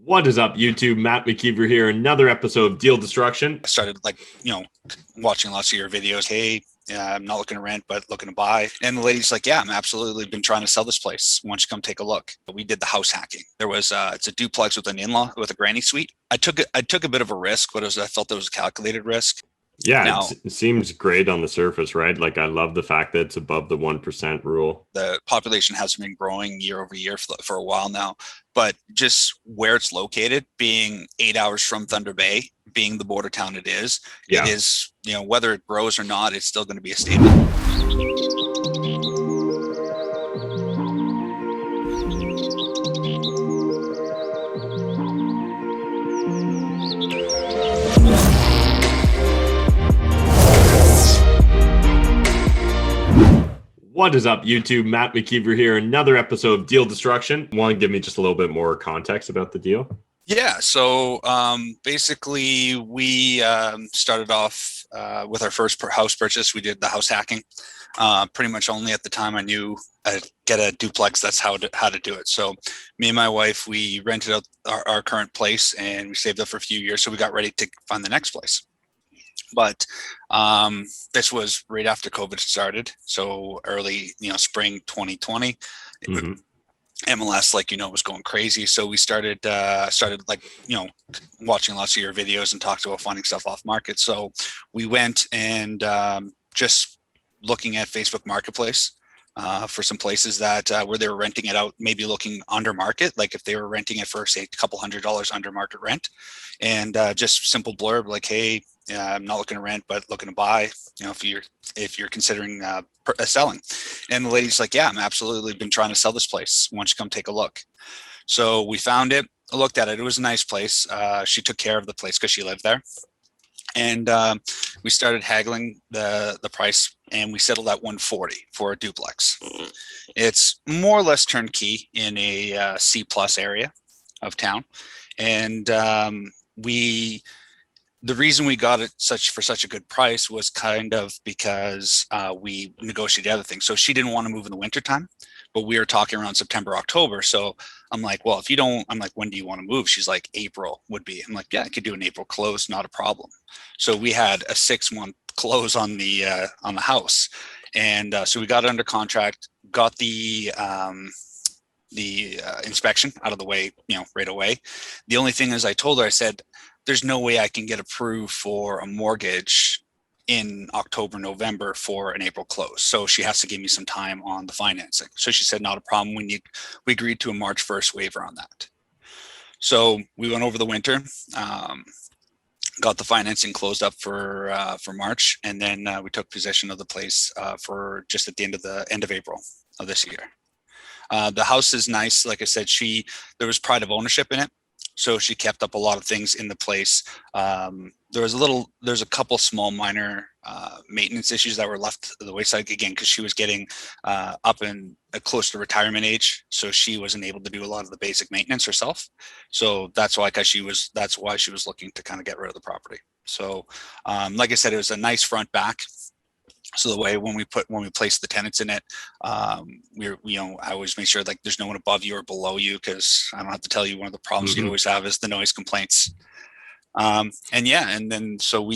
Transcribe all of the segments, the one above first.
What is up, YouTube? Matt McKeever here. Another episode of Deal Destruction. I started watching lots of your videos. Hey, I'm not looking to rent, but looking to buy. And the lady's like, yeah, I'm absolutely been trying to sell this place. Why don't you come take a look? We did the house hacking. There was, it's a duplex with an in-law with a granny suite. I took a bit of a risk, but I felt it was a calculated risk. Yeah, Now, it seems great on the surface, right? Like, I love the fact that it's above the 1% rule. the population has been growing year over year for a while now, but just where it's located, being 8 hours from Thunder Bay, being the border town it is, whether it grows or not, it's still going to be a staple. What is up, YouTube? Matt McKeever here. Another episode of Deal Destruction. Want to give me just a little bit more context about the deal? Yeah, so basically we started off with our first house purchase. We did the house hacking. Pretty much only at the time I knew I'd get a duplex. That's how to do it. So me and my wife, we rented out our current place and we saved up for a few years. So we got ready to find the next place. But this was right after COVID started. So early, spring 2020. Mm-hmm. MLS, was going crazy. So we started watching lots of your videos and talked about finding stuff off market. So we went and just looking at Facebook Marketplace for some places that where they were renting it out, maybe looking under market, like if they were renting it for, say, a couple $100 under market rent, and just simple blurb like, hey, I'm not looking to rent, but looking to buy, if you're considering selling. And the lady's like, yeah, I'm absolutely been trying to sell this place. Why don't you come take a look? So we found it, looked at it. It was a nice place. She took care of the place because she lived there. And we started haggling the price, and we settled at $140 for a duplex. It's more or less turnkey in a C plus area of town. And the reason we got it for such a good price was kind of because we negotiated other things. So she didn't want to move in the wintertime, but we were talking around September, October. So I'm like, well, if you don't, I'm like, when do you want to move? She's like, April would be. I'm like, yeah, I could do an April close, not a problem. So we had a 6-month close on the house. And so we got it under contract, got the inspection out of the way, right away. The only thing is I told her, I said, there's no way I can get approved for a mortgage in October, November for an April close. So she has to give me some time on the financing. So she said, not a problem. We agreed to a March 1st waiver on that. So we went over the winter, got the financing closed up for March. And then we took possession of the place for just at the end of April of this year. The house is nice. Like I said, there was pride of ownership in it. So she kept up a lot of things in the place. There's a couple small minor maintenance issues that were left to the wayside, again, because she was getting up and close to retirement age. So she wasn't able to do a lot of the basic maintenance herself. So that's why she was looking to kind of get rid of the property. So like I said, it was a nice front back. So the way when we place the tenants in it, I always make sure like there's no one above you or below you, because I don't have to tell you, one of the problems you always have is the noise complaints. And then so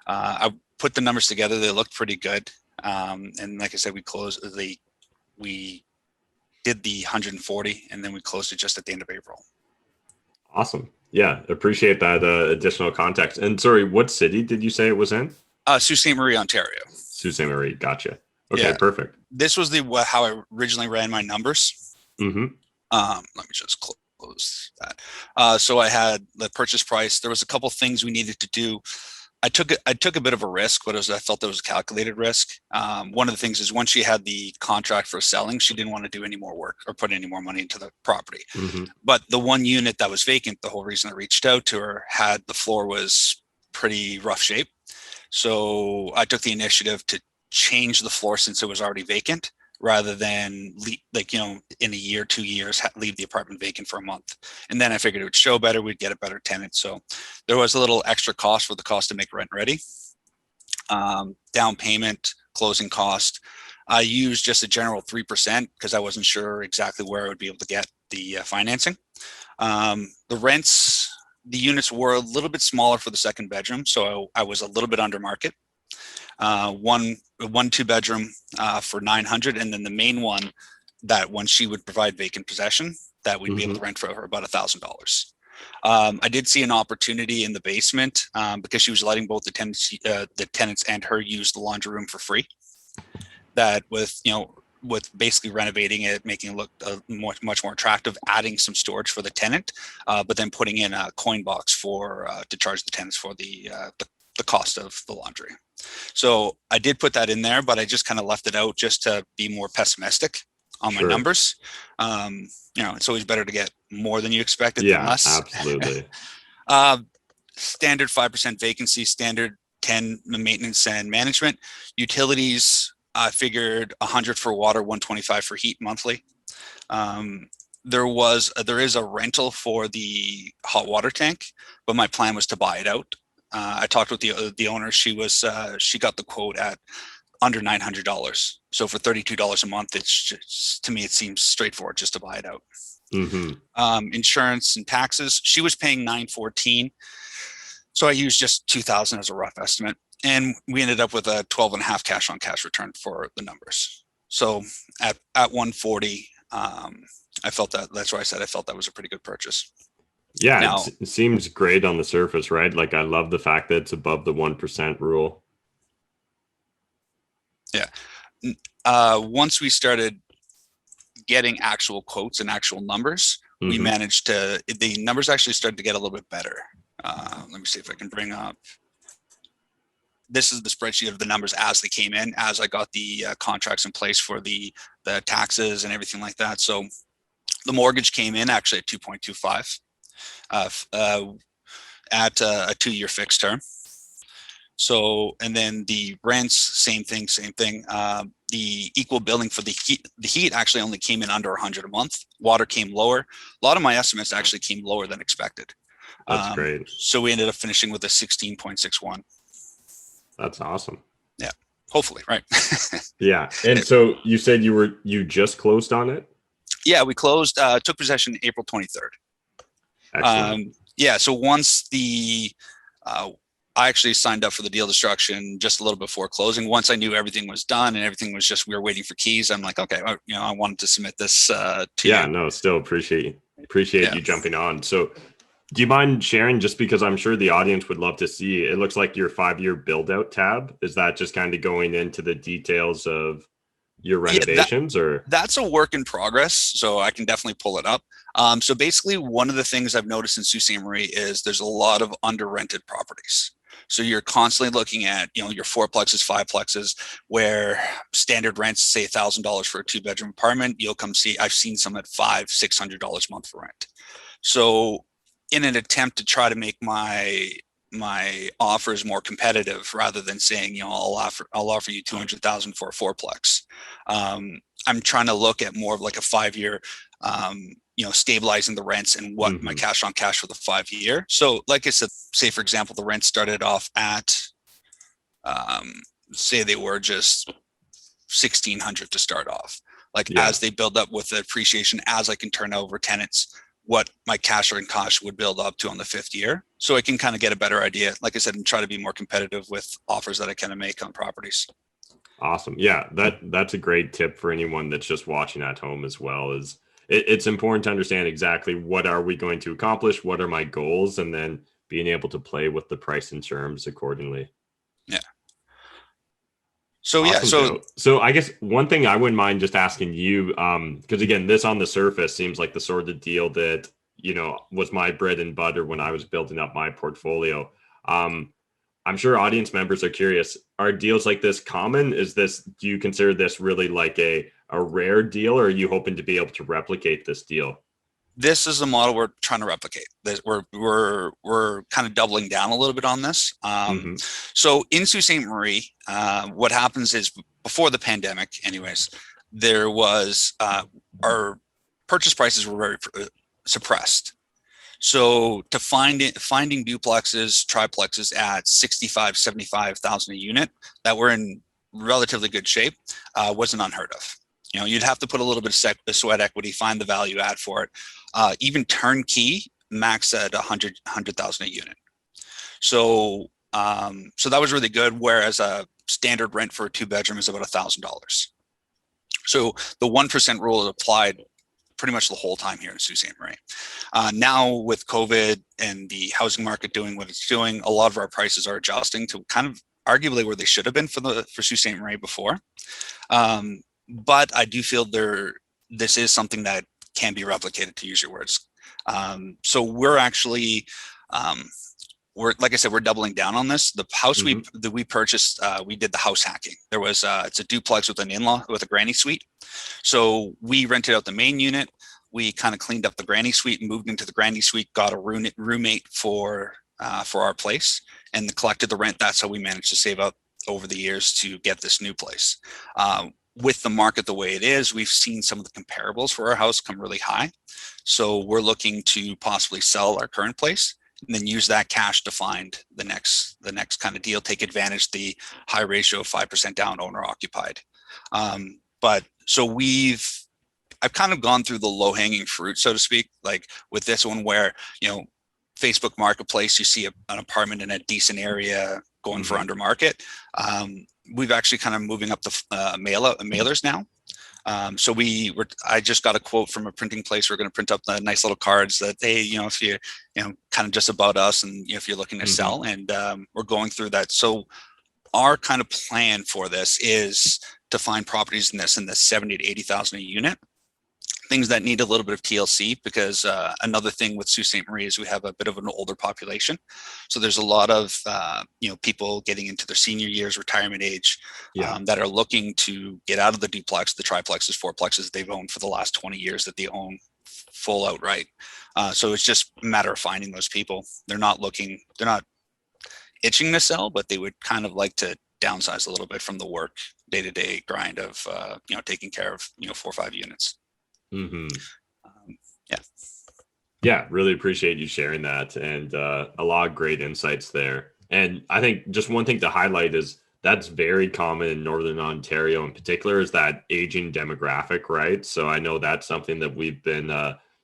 I put the numbers together. They looked pretty good. And like I said, we did the 140, and then we closed it just at the end of April. Awesome. Yeah, appreciate that additional context. And sorry, what city did you say it was in? Sault Ste Marie, Ontario. Sault Ste Marie, gotcha. Okay, yeah. Perfect. This was how I originally ran my numbers. Mm-hmm. Let me just close that. So I had the purchase price. There was a couple things we needed to do. I took a bit of a risk, but I felt it was a calculated risk. One of the things is once she had the contract for selling, she didn't want to do any more work or put any more money into the property. Mm-hmm. But the one unit that was vacant, the whole reason I reached out to her, the floor was pretty rough shape. So I took the initiative to change the floor since it was already vacant, rather than in a year, 2 years, leave the apartment vacant for a month. And then I figured it would show better, we'd get a better tenant. So there was a little extra cost for the cost to make rent ready. Down payment, closing cost. I used just a general 3% because I wasn't sure exactly where I would be able to get the financing. The rents, the units were a little bit smaller for the second bedroom, so I was a little bit under market. One 2-bedroom for $900, and then the main one, that one she would provide vacant possession, that we'd be able to rent for about $1,000. I did see an opportunity in the basement because she was letting both the tenants and her use the laundry room for free. That with basically renovating it, making it look much more attractive, adding some storage for the tenant, but then putting in a coin box to charge the tenants for the cost of the laundry. So I did put that in there, but I just kind of left it out just to be more pessimistic on my numbers. It's always better to get more than you expected than less. Absolutely. Standard 5% vacancy, standard 10 maintenance and management. Utilities, I figured 100 for water, 125 for heat monthly. There is a rental for the hot water tank, but my plan was to buy it out. I talked with the owner. She got the quote at under $900. So for $32 a month, it's just, to me, it seems straightforward just to buy it out. Insurance and taxes, she was paying $914. So I used just $2,000 as a rough estimate. And we ended up with a 12.5 cash on cash return for the numbers. So at 140, I felt that's why I said I felt that was a pretty good purchase. Yeah, now, it seems great on the surface, right? Like, I love the fact that it's above the 1% rule. Yeah. Once we started getting actual quotes and actual numbers, we managed the numbers actually started to get a little bit better. Let me see if I can bring up. This is the spreadsheet of the numbers as they came in, as I got the contracts in place for the taxes and everything like that. So the mortgage came in actually at 2.25 at a 2-year fixed term. So, and then the rents, same thing. The equal billing for the heat actually only came in under 100 a month. Water came lower. A lot of my estimates actually came lower than expected. That's great. So we ended up finishing with a 16.61. That's awesome. Yeah, hopefully, right? Yeah. And so you said you just closed on it? Yeah, we closed, took possession April 23rd. Excellent. Yeah, so once I actually signed up for the deal destruction just a little before closing. Once I knew everything was done and everything was just, we were waiting for keys. I'm like, okay, I wanted to submit this to you. Yeah, no, still appreciate you jumping on. So do you mind sharing, just because I'm sure the audience would love to see, it looks like your 5-year build out tab. Is that just kind of going into the details of your renovations? Or that's a work in progress, so I can definitely pull it up. So basically, one of the things I've noticed in Sault Ste. Marie is there's a lot of under rented properties. So you're constantly looking at, your 4-plexes, 5-plexes, where standard rents, say $1,000 for a 2-bedroom apartment. You'll come see, I've seen some at $500-600 a month for rent. So in an attempt to try to make my offers more competitive, rather than saying, I'll offer you $200,000 for a 4-plex. I'm trying to look at more of like a 5-year, stabilizing the rents and what my cash on cash for the 5-year. So like I said, say for example, the rent started off at, say they were just $1,600 to start off. As they build up with the appreciation, as I can turn over tenants, what my cash on cash would build up to on the 5th year. So I can kind of get a better idea, like I said, and try to be more competitive with offers that I kind of make on properties. Awesome. Yeah, that's a great tip for anyone that's just watching at home as well. Is it's important to understand exactly what are we going to accomplish, what are my goals, and then being able to play with the price and terms accordingly. Yeah. So awesome, so I guess one thing I wouldn't mind just asking you, because again, this on the surface seems like the sort of deal that was my bread and butter when I was building up my portfolio. I'm sure audience members are curious, are deals like this common? Do you consider this really like a rare deal, or are you hoping to be able to replicate this deal? This is the model we're trying to replicate. We're kind of doubling down a little bit on this. So in Sault Ste. Marie, what happens is, before the pandemic anyways, there was, our purchase prices were very suppressed. So to finding duplexes, triplexes at 65, 75,000 a unit that were in relatively good shape wasn't unheard of. you'd have to put a little bit of sweat equity, find the value add for it. Even turnkey, max at 100,000 a unit. So so that was really good. Whereas a standard rent for a 2-bedroom is about $1,000. So the 1% rule applied pretty much the whole time here in Sault Ste. Marie. Now with COVID and the housing market doing what it's doing, a lot of our prices are adjusting to kind of arguably where they should have been for Sault Ste. Marie before. But I do feel this is something that can be replicated, to use your words. So we're actually, like I said, we're doubling down on this. The house that we purchased, we did the house hacking. There was it's a duplex with an in-law with a granny suite. So we rented out the main unit. We kind of cleaned up the granny suite, moved into the granny suite, got a roommate for our place, and collected the rent. That's how we managed to save up over the years to get this new place. With the market the way it is, we've seen some of the comparables for our house come really high. So we're looking to possibly sell our current place and then use that cash to find the next kind of deal, take advantage of the high ratio of 5% down, owner occupied. But so I've kind of gone through the low hanging fruit, so to speak, like with this one where, Facebook Marketplace, you see an apartment in a decent area going for under market. We've actually kind of moving up the mailers now. So I just got a quote from a printing place. We're going to print up the nice little cards that if you, kind of just about us, and if you're looking to sell, and we're going through that. So our kind of plan for this is to find properties in the 70 to 80,000 a unit. Things that need a little bit of TLC, because another thing with Sault Ste. Marie is we have a bit of an older population. So there's a lot of, people getting into their senior years, retirement age, that are looking to get out of the duplex, the triplexes, fourplexes they've owned for the last 20 years that they own full outright. So it's just a matter of finding those people. They're not itching to sell, but they would kind of like to downsize a little bit from the work day-to-day grind of, taking care of, 4 or 5 units. Yeah, really appreciate you sharing that, and a lot of great insights there. And I think just one thing to highlight is that's very common in Northern Ontario in particular, is that aging demographic, right? So I know that's something that we've been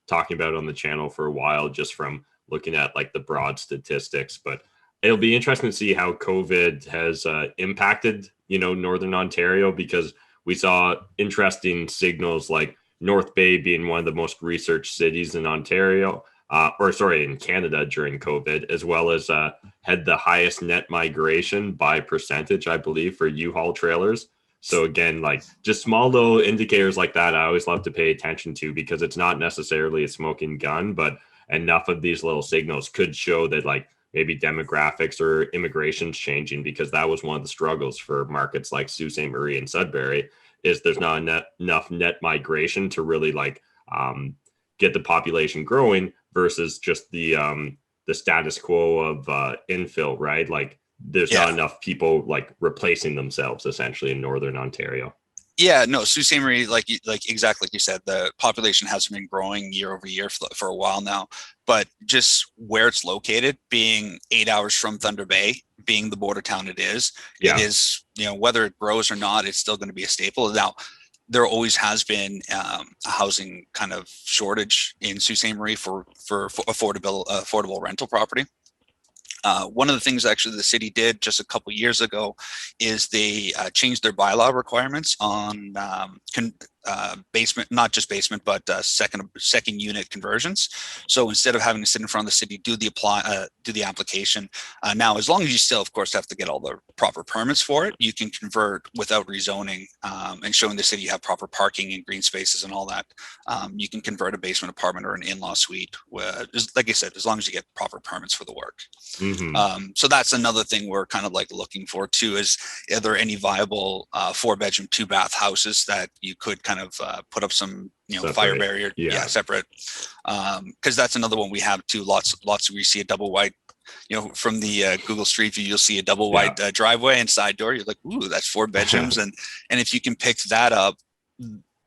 talking about on the channel for a while, just from looking at like the broad statistics. But it'll be interesting to see how COVID has impacted, Northern Ontario, because we saw interesting signals like North Bay being one of the most researched cities in Ontario, in Canada during COVID, as well as had the highest net migration by percentage, I believe, for U-Haul trailers. So again, like just small little indicators like that, I always love to pay attention to, because it's not necessarily a smoking gun, but enough of these little signals could show that like maybe demographics or immigration's changing, because that was one of the struggles for markets like Sault Ste. Marie and Sudbury, is there's not enough net migration to really like get the population growing, versus just the status quo of infill, right? Like there's not enough people like replacing themselves essentially in Northern Ontario. Yeah, no, Sault Ste. Marie, like exactly like you said, the population has been growing year over year for a while now, but just where it's located, being 8 hours from Thunder Bay, being the border town it is, whether it grows or not, it's still going to be a staple. Now, there always has been a housing kind of shortage in Sault Ste. Marie for affordable rental property. One of the things actually the city did just a couple years ago is they changed their bylaw requirements on basement, not just basement, but second unit conversions. So instead of having to sit in front of the city, do the application. Now, as long as you still, of course, have to get all the proper permits for it, you can convert without rezoning and showing the city you have proper parking and green spaces and all that. You can convert a basement apartment or an in-law suite, like I said, as long as you get proper permits for the work. So that's another thing we're kind of like looking for too, is are there any viable 4-bedroom, 2-bath houses that you could kind of put up some, separate. Fire barrier, separate. Because that's another one we have too. Lots we see a double wide, from the Google Street View, you'll see a double wide driveway and side door. You're like, ooh, that's 4 bedrooms. and if you can pick that up,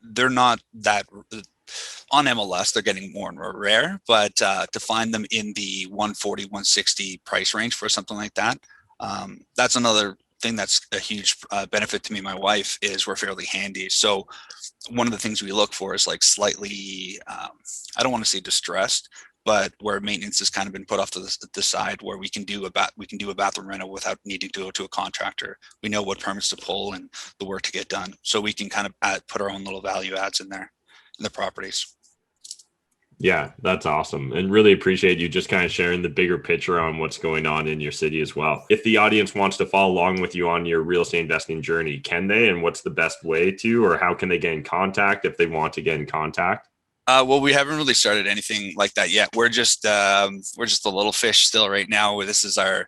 they're not that on MLS, they're getting more and more rare, but to find them in the 140, 160 price range for something like that, that's another thing that's a huge benefit to me and my wife is we're fairly handy. So one of the things we look for is like slightly, I don't want to say distressed, but where maintenance has kind of been put off to the side, where we can do a bathroom rental without needing to go to a contractor. We know what permits to pull and the work to get done, so we can kind of put our own little value adds in there in the properties. Yeah, that's awesome. And really appreciate you just kind of sharing the bigger picture on what's going on in your city as well. If the audience wants to follow along with you on your real estate investing journey, can they? And what's the best way to, or how can they get in contact if they want to get in contact? Well, we haven't really started anything like that yet. We're just a little fish still right now. This is our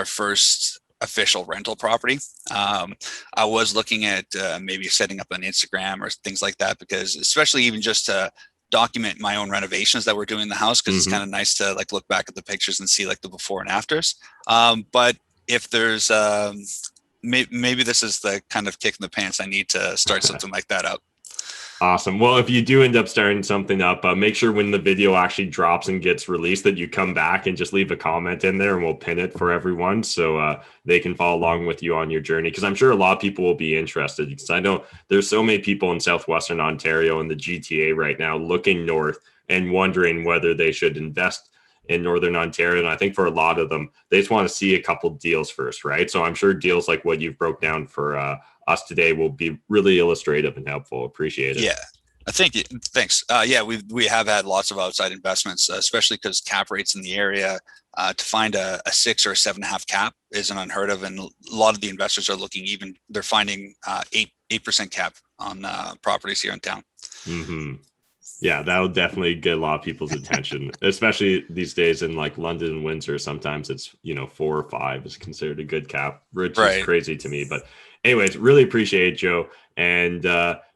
first official rental property. I was looking at maybe setting up an Instagram or things like that, because especially even just to document my own renovations that we're doing in the house, because it's kind of nice to like look back at the pictures and see like the before and afters. But if there's maybe this is the kind of kick in the pants I need to start something like that up. Awesome. Well, if you do end up starting something up, make sure when the video actually drops and gets released that you come back and just leave a comment in there, and we'll pin it for everyone so they can follow along with you on your journey. Because I'm sure a lot of people will be interested, because I know there's so many people in Southwestern Ontario and the GTA right now looking north and wondering whether they should invest in Northern Ontario. And I think for a lot of them, they just want to see a couple deals first, right? So I'm sure deals like what you've broke down for us today will be really illustrative and helpful. Appreciate it. Yeah, I think thanks. Yeah, we have had lots of outside investments, especially because cap rates in the area. To find a 6 or a 7.5 cap isn't unheard of, and a lot of the investors are looking, even they're finding 8% cap on properties here in town. Mm-hmm. Yeah, that'll definitely get a lot of people's attention, especially these days in like London and Windsor. Sometimes it's 4 or 5 is considered a good cap, which is crazy to me. But anyways, really appreciate it, Joe. And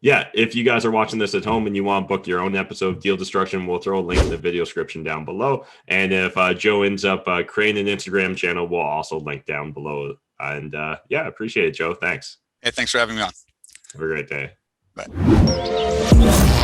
yeah, if you guys are watching this at home and you want to book your own episode of Deal Destruction, we'll throw a link in the video description down below. And if Joe ends up creating an Instagram channel, we'll also link down below. And yeah, appreciate it, Joe. Thanks. Hey, thanks for having me on. Have a great day. Bye.